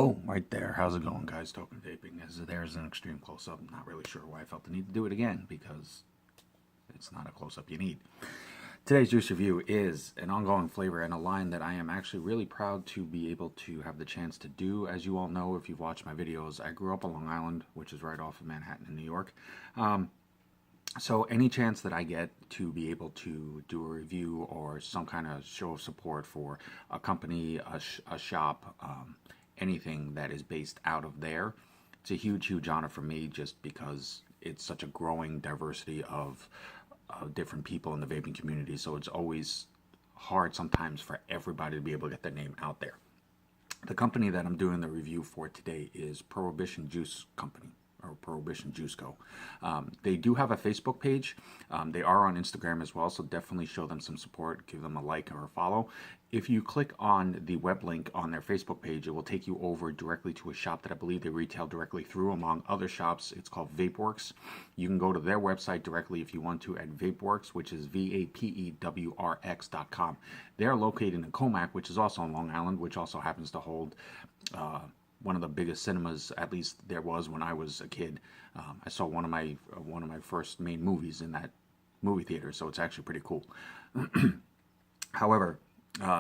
Boom, right there. How's it going, guys? Token vaping. There's an extreme close-up. I'm not really sure why I felt the need to do it again, because it's not a close-up you need. Today's juice review is an ongoing flavor and a line that I am actually really proud to be able to have the chance to do. As you all know, if you've watched my videos, I grew up on Long Island, which is right off of Manhattan in New York. So any chance that I get to be able to do a review or some kind of show of support for a company, a shop, anything that is based out of there, it's a huge honor for me, just because it's such a growing diversity of different people in the vaping community. So it's always hard sometimes for everybody to be able to get their name out there. The company that I'm doing the review for today is Prohibition Juice Company, or Prohibition Juice Co. They do have a Facebook page. They are on Instagram as well, so definitely show them some support. Give them a like or a follow. If you click on the web link on their Facebook page, it will take you over directly to a shop that I believe they retail directly through, among other shops. It's called VapeWorks. You can go to their website directly if you want to at VapeWorks, which is VAPEWRX.com. They're located in Comac, which is also on Long Island, which also happens to hold one of the biggest cinemas, at least there was when I was a kid. I saw one of my first main movies in that movie theater, so it's actually pretty cool. However,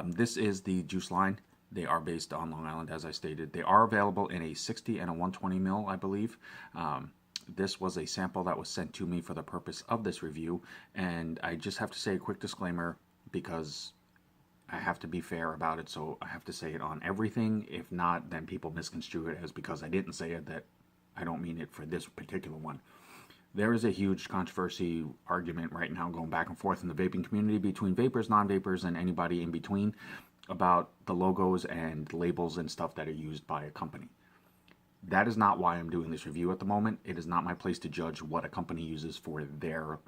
this is the juice line. They are based on Long Island, as I stated. They are available in a 60 and a 120 mil, I believe. This was a sample that was sent to me for the purpose of this review, and I just have to say a quick disclaimer, because I have to be fair about it, so I have to say it on everything. If not, then people misconstrue it as because I didn't say it, that I don't mean it for this particular one. There is a huge controversy argument right now going back and forth in the vaping community between vapors, non-vapors, and anybody in between about the logos and labels and stuff that are used by a company. That is not why I'm doing this review at the moment. It is not my place to judge what a company uses for their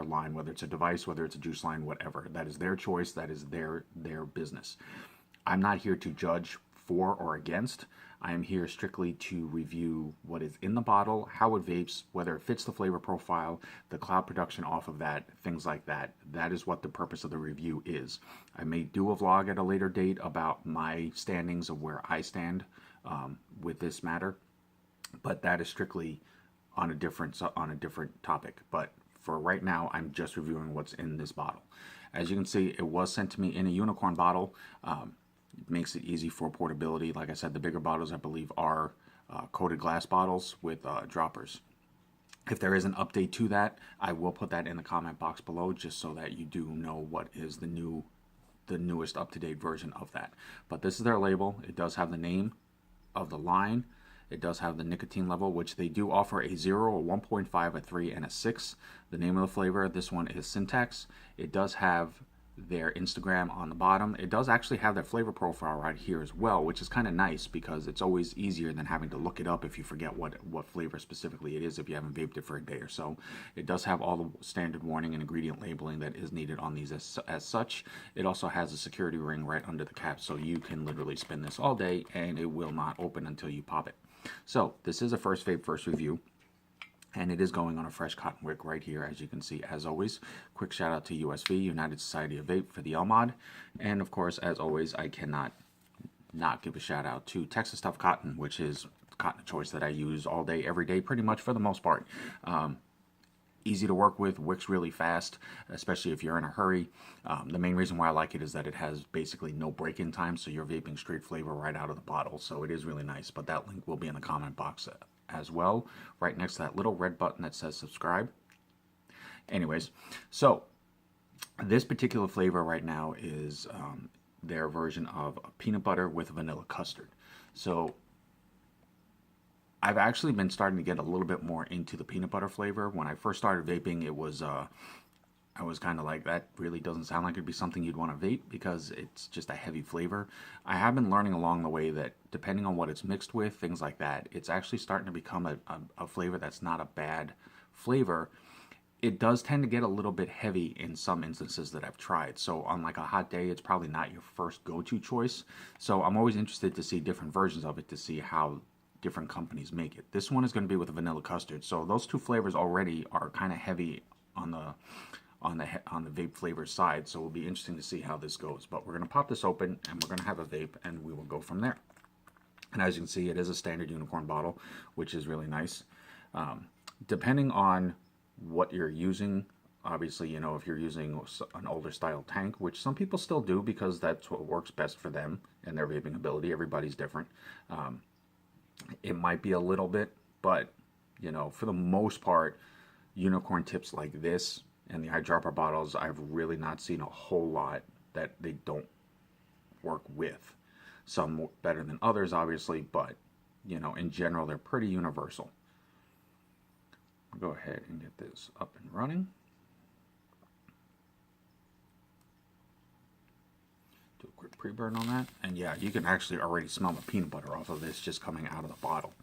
line, whether it's a device, whether it's a juice line, whatever. That is their choice. That is their business. I'm not here to judge for or against. I am here strictly to review what is in the bottle, how it vapes, whether it fits the flavor profile, the cloud production off of that, things like that. That is what the purpose of the review is. I may do a vlog at a later date about my standings of where I stand with this matter, but that is strictly on a different topic. But for right now, I'm just reviewing what's in this bottle. As you can see, it was sent to me in a unicorn bottle. It makes it easy for portability. Like I said, the bigger bottles, I believe, are coated glass bottles with droppers. If there is an update to that, I will put that in the comment box below, just so that you do know what is the newest up-to-date version of that. But this is their label. It does have the name of the line. It does have the nicotine level, which they do offer a 0, a 1.5, a 3, and a 6. The name of the flavor, this one is Syntax. It does have their Instagram on the bottom. It does actually have their flavor profile right here as well, which is kind of nice, because it's always easier than having to look it up if you forget what flavor specifically it is if you haven't vaped it for a day or so. It does have all the standard warning and ingredient labeling that is needed on these as such. It also has a security ring right under the cap, so you can literally spin this all day and it will not open until you pop it. So this is a first vape, first review, and it is going on a fresh cotton wick right here, as you can see. As always, quick shout out to USV, United Society of Vape, for the LMOD. And of course, as always, I cannot not give a shout out to Texas Tough Cotton, which is cotton of choice that I use all day, every day, pretty much for the most part. Easy to work with, wicks really fast, especially if you're in a hurry. The main reason why I like it is that it has basically no break-in time, so you're vaping straight flavor right out of the bottle, so it is really nice. But that link will be in the comment box as well, right next to that little red button that says subscribe. Anyways, so this particular flavor right now is their version of peanut butter with vanilla custard. So I've actually been starting to get a little bit more into the peanut butter flavor. When I first started vaping, it was I was kind of like, that really doesn't sound like it'd be something you'd want to vape, because it's just a heavy flavor. I have been learning along the way that depending on what it's mixed with, things like that, it's actually starting to become a flavor that's not a bad flavor. It does tend to get a little bit heavy in some instances that I've tried. So on like a hot day, it's probably not your first go-to choice. So I'm always interested to see different versions of it, to see how different companies make it. This one is going to be with a vanilla custard. So those two flavors already are kind of heavy on the vape flavor side, so it'll be interesting to see how this goes. But we're going to pop this open and we're going to have a vape, and we will go from there. And as you can see, it is a standard unicorn bottle, which is really nice. Depending on what you're using, obviously, you know, if you're using an older style tank, which some people still do because that's what works best for them and their vaping ability. Everybody's different. It might be a little bit, but, you know, for the most part, unicorn tips like this and the eyedropper bottles, I've really not seen a whole lot that they don't work with. Some better than others, obviously, but, you know, in general, they're pretty universal. I'll go ahead and get this up and running. Do a quick pre-burn on that. And yeah, you can actually already smell the peanut butter off of this just coming out of the bottle.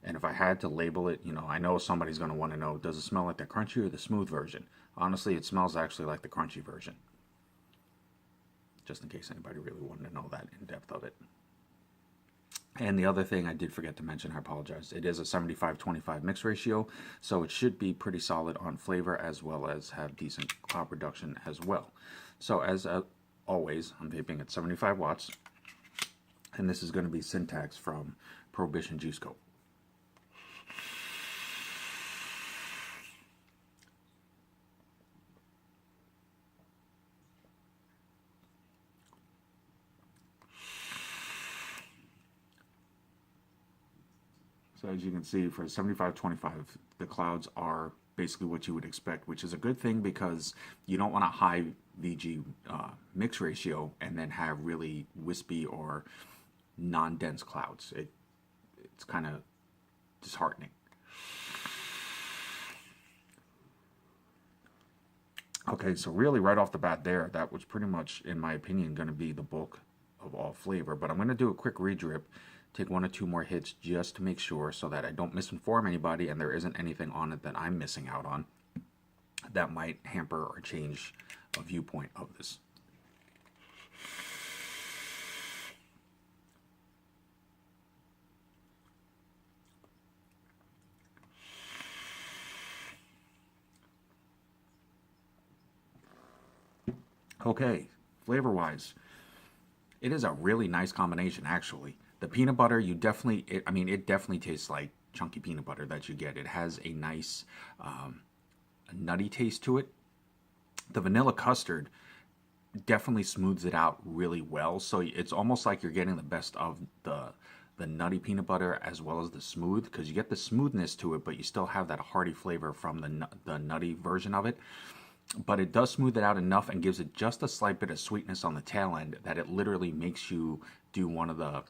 And if I had to label it, you know, I know somebody's going to want to know, does it smell like the crunchy or the smooth version? Honestly, it smells actually like the crunchy version. Just in case anybody really wanted to know that in depth of it. And the other thing I did forget to mention, I apologize, it is a 75-25 mix ratio, so it should be pretty solid on flavor as well as have decent cloud reduction as well. So as always, I'm vaping at 75 watts, and this is going to be Syntax from Prohibition Juice Co. So as you can see, for 75-25, the clouds are basically what you would expect, which is a good thing because you don't want a high VG mix ratio and then have really wispy or non-dense clouds. It's kind of disheartening. Okay, so really right off the bat there, that was pretty much, in my opinion, going to be the bulk of all flavor. But I'm going to do a quick re-drip, take 1 or 2 more hits just to make sure so that I don't misinform anybody and there isn't anything on it that I'm missing out on that might hamper or change a viewpoint of this. Okay, flavor-wise, it is a really nice combination, actually. The peanut butter, it definitely tastes like chunky peanut butter that you get. It has a nice nutty taste to it. The vanilla custard definitely smooths it out really well. So it's almost like you're getting the best of the nutty peanut butter as well as the smooth, because you get the smoothness to it, but you still have that hearty flavor from the nutty version of it. But it does smooth it out enough and gives it just a slight bit of sweetness on the tail end that it literally makes you do one of the,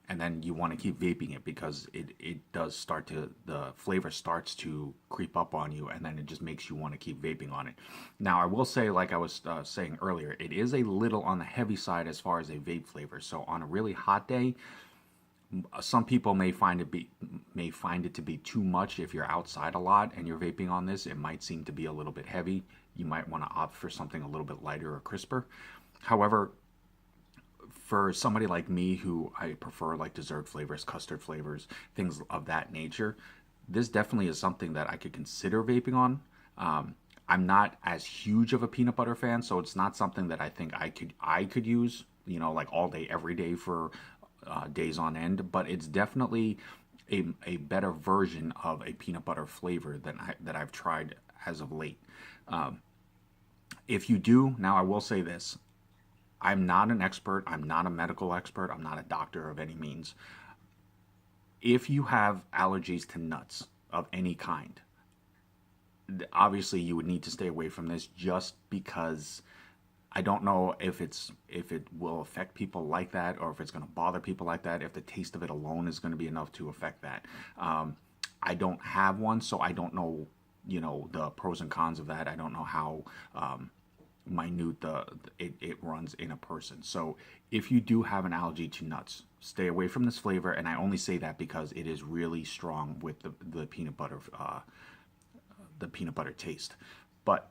and then you want to keep vaping it because it does start to, the flavor starts to creep up on you and then it just makes you want to keep vaping on it. Now I will say, like I was saying earlier, it is a little on the heavy side as far as a vape flavor. So on a really hot day, some people may find it to be too much. If you're outside a lot and you're vaping on this, it might seem to be a little bit heavy. You might want to opt for something a little bit lighter or crisper. However, for somebody like me who I prefer like dessert flavors, custard flavors, things of that nature, this definitely is something that I could consider vaping on. I'm not as huge of a peanut butter fan, so it's not something that I think I could use, you know, like all day, every day for days on end, but it's definitely a better version of a peanut butter flavor that I've tried as of late. If you do, now I will say this, I'm not an expert, I'm not a medical expert, I'm not a doctor of any means. If you have allergies to nuts of any kind, obviously you would need to stay away from this, just because I don't know if it will affect people like that, or if it's going to bother people like that, if the taste of it alone is going to be enough to affect that. I don't have one, so I don't know, you know, the pros and cons of that. I don't know how minute it runs in a person. So if you do have an allergy to nuts, stay away from this flavor. And I only say that because it is really strong with the peanut butter taste. But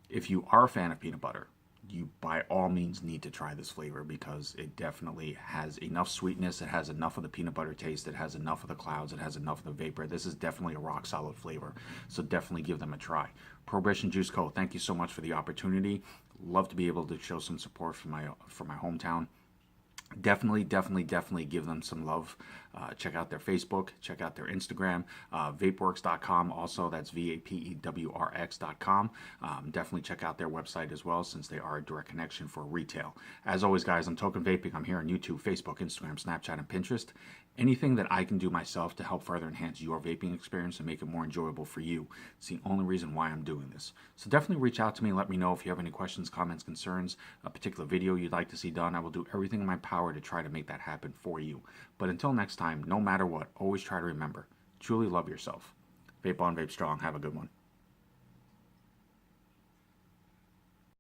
if you are a fan of peanut butter, you by all means need to try this flavor because it definitely has enough sweetness, it has enough of the peanut butter taste, it has enough of the clouds, it has enough of the vapor. This is definitely a rock solid flavor, so definitely give them a try. Prohibition Juice Co., thank you so much for the opportunity. Love to be able to show some support for my hometown. definitely give them some love. Check out their Facebook, check out their Instagram, vapeworks.com. Also, that's VAPEWRX.com. Definitely check out their website as well, since they are a direct connection for retail. As always, guys, I'm Token Vaping. I'm here on YouTube, Facebook, Instagram, Snapchat, and Pinterest. Anything that I can do myself to help further enhance your vaping experience and make it more enjoyable for you, it's the only reason why I'm doing this. So definitely reach out to me and let me know if you have any questions, comments, concerns, a particular video you'd like to see done. I will do everything in my power to try to make that happen for you. But until next time, no matter what, always try to remember, truly love yourself. Vape on, vape strong. Have a good one.